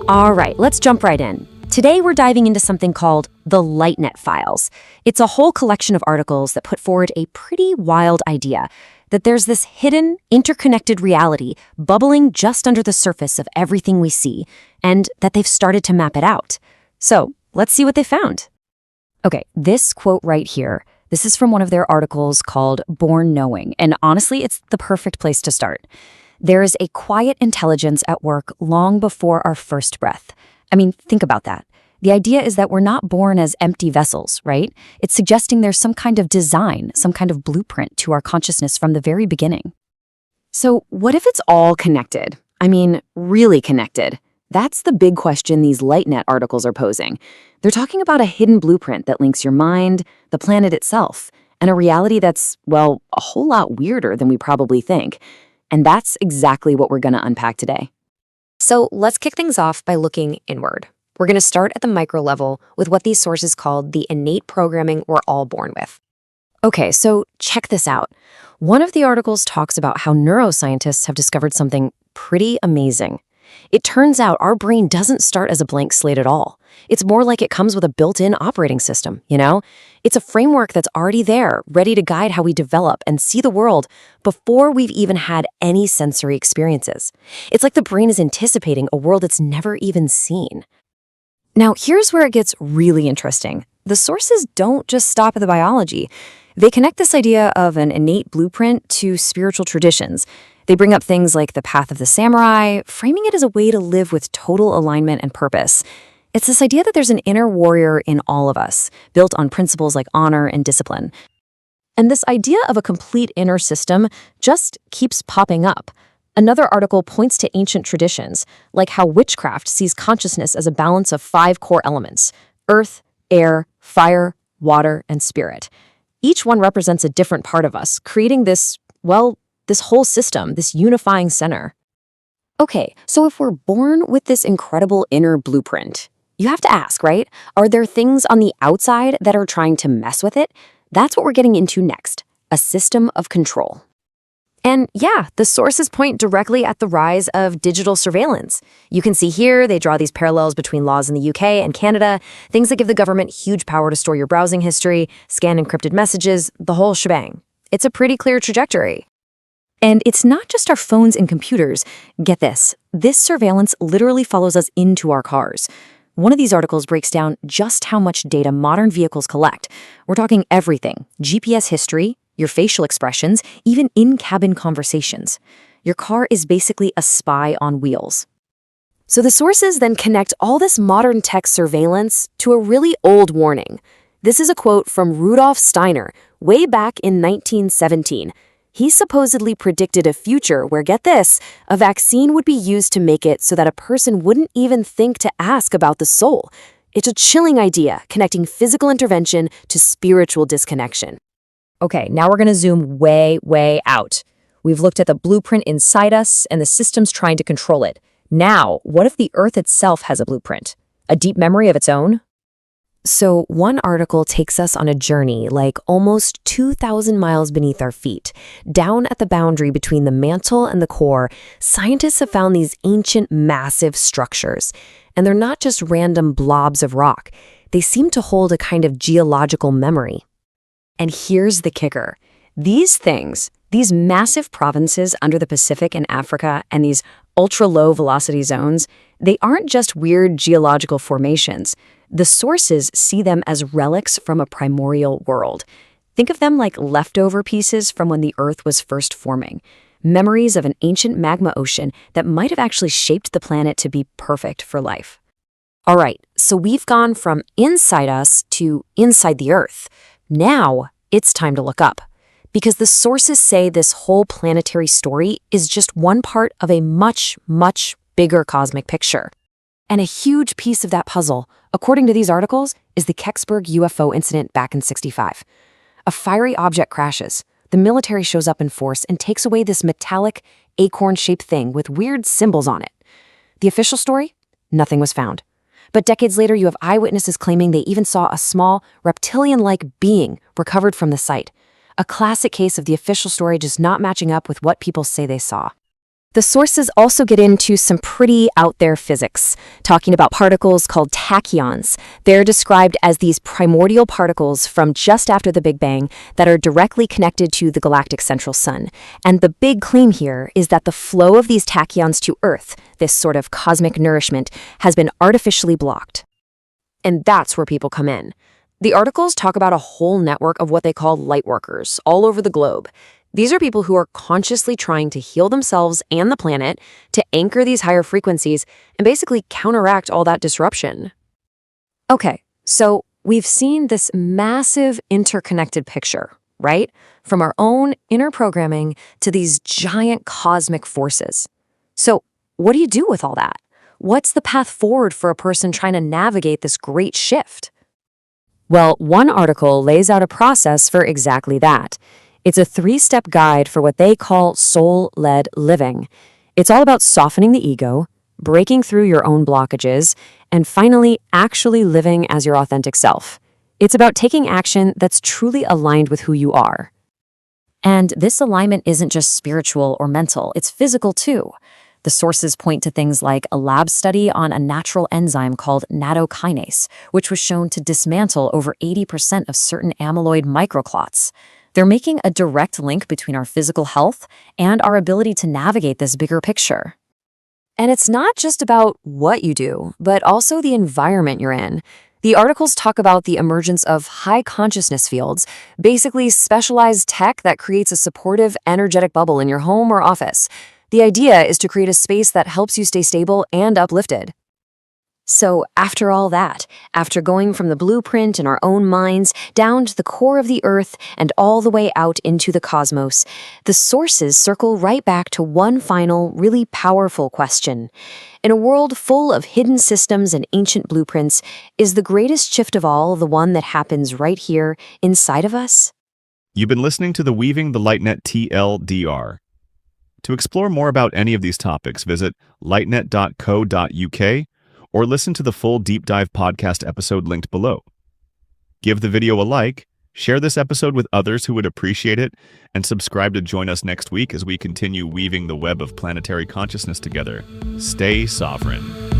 All right, let's jump right in. Today we're diving into something called the Lightnet Files. It's a whole collection of articles that put forward a pretty wild idea that there's this hidden, interconnected reality bubbling just under the surface of everything we see, and that they've started to map it out. So, let's see what they found. Okay, this quote right here, this is from one of their articles called Born Knowing, and honestly, it's the perfect place to start. There is a quiet intelligence at work long before our first breath. I mean, think about that. The idea is that we're not born as empty vessels, right? It's suggesting there's some kind of design, some kind of blueprint to our consciousness from the very beginning. So what if it's all connected? I mean, really connected? That's the big question these Lightnet articles are posing. They're talking about a hidden blueprint that links your mind, the planet itself, and a reality that's, well, a whole lot weirder than we probably think. And that's exactly what we're going to unpack today. So let's kick things off by looking inward. We're going to start at the micro level with what these sources call the innate programming we're all born with. Okay, so check this out. One of the articles talks about how neuroscientists have discovered something pretty amazing. It turns out our brain doesn't start as a blank slate at all. It's more like it comes with a built-in operating system, you know? It's a framework that's already there, ready to guide how we develop and see the world before we've even had any sensory experiences. It's like the brain is anticipating a world it's never even seen. Now, here's where it gets really interesting. The sources don't just stop at the biology. They connect this idea of an innate blueprint to spiritual traditions. They bring up things like the path of the samurai, framing it as a way to live with total alignment and purpose. It's this idea that there's an inner warrior in all of us, built on principles like honor and discipline. And this idea of a complete inner system just keeps popping up. Another article points to ancient traditions, like how witchcraft sees consciousness as a balance of 5 core elements: earth, air, fire, water, and spirit. Each one represents a different part of us, creating this whole system, this unifying center. Okay, so if we're born with this incredible inner blueprint, you have to ask, right? Are there things on the outside that are trying to mess with it? That's what we're getting into next, a system of control. And yeah, the sources point directly at the rise of digital surveillance. You can see here, they draw these parallels between laws in the UK and Canada, things that give the government huge power to store your browsing history, scan encrypted messages, the whole shebang. It's a pretty clear trajectory. And it's not just our phones and computers. Get this surveillance literally follows us into our cars. One of these articles breaks down just how much data modern vehicles collect. We're talking everything: GPS history, your facial expressions, even in-cabin conversations. Your car is basically a spy on wheels. So the sources then connect all this modern tech surveillance to a really old warning. This is a quote from Rudolf Steiner, way back in 1917. He supposedly predicted a future where, get this, a vaccine would be used to make it so that a person wouldn't even think to ask about the soul. It's a chilling idea, connecting physical intervention to spiritual disconnection. Okay, now we're going to zoom way, way out. We've looked at the blueprint inside us and the systems trying to control it. Now, what if the Earth itself has a blueprint? A deep memory of its own? So one article takes us on a journey like almost 2,000 miles beneath our feet. Down at the boundary between the mantle and the core, scientists have found these ancient, massive structures. And they're not just random blobs of rock. They seem to hold a kind of geological memory. And here's the kicker. These things, these massive provinces under the Pacific and Africa and these ultra-low velocity zones, they aren't just weird geological formations. The sources see them as relics from a primordial world. Think of them like leftover pieces from when the Earth was first forming. Memories of an ancient magma ocean that might have actually shaped the planet to be perfect for life. All right, so we've gone from inside us to inside the Earth. Now it's time to look up, because the sources say this whole planetary story is just one part of a much, much bigger cosmic picture. And a huge piece of that puzzle, according to these articles, is the Kecksburg UFO incident back in '65. A fiery object crashes. The military shows up in force and takes away this metallic, acorn-shaped thing with weird symbols on it. The official story? Nothing was found. But decades later, you have eyewitnesses claiming they even saw a small, reptilian-like being recovered from the site. A classic case of the official story just not matching up with what people say they saw. The sources also get into some pretty out there physics, talking about particles called tachyons. They're described as these primordial particles from just after the Big Bang that are directly connected to the galactic central sun. And the big claim here is that the flow of these tachyons to Earth, this sort of cosmic nourishment, has been artificially blocked. And that's where people come in. The articles talk about a whole network of what they call light workers all over the globe. These are people who are consciously trying to heal themselves and the planet, to anchor these higher frequencies, and basically counteract all that disruption. Okay, so we've seen this massive interconnected picture, right? From our own inner programming to these giant cosmic forces. So what do you do with all that? What's the path forward for a person trying to navigate this great shift? Well, one article lays out a process for exactly that. It's a 3-step guide for what they call soul-led living. It's all about softening the ego, breaking through your own blockages, and finally actually living as your authentic self. It's about taking action that's truly aligned with who you are. And this alignment isn't just spiritual or mental, it's physical too. The sources point to things like a lab study on a natural enzyme called nattokinase, which was shown to dismantle over 80% of certain amyloid microclots. They're making a direct link between our physical health and our ability to navigate this bigger picture. And it's not just about what you do, but also the environment you're in. The articles talk about the emergence of high consciousness fields, basically specialized tech that creates a supportive, energetic bubble in your home or office. The idea is to create a space that helps you stay stable and uplifted. So after all that, after going from the blueprint in our own minds down to the core of the Earth and all the way out into the cosmos, the sources circle right back to one final, really powerful question. In a world full of hidden systems and ancient blueprints, is the greatest shift of all the one that happens right here inside of us? You've been listening to the Weaving the Lightnet TLDR. To explore more about any of these topics, visit lightnet.co.uk or listen to the full deep dive podcast episode linked below. Give the video a like, share this episode with others who would appreciate it, and subscribe to join us next week as we continue weaving the web of planetary consciousness together. Stay sovereign.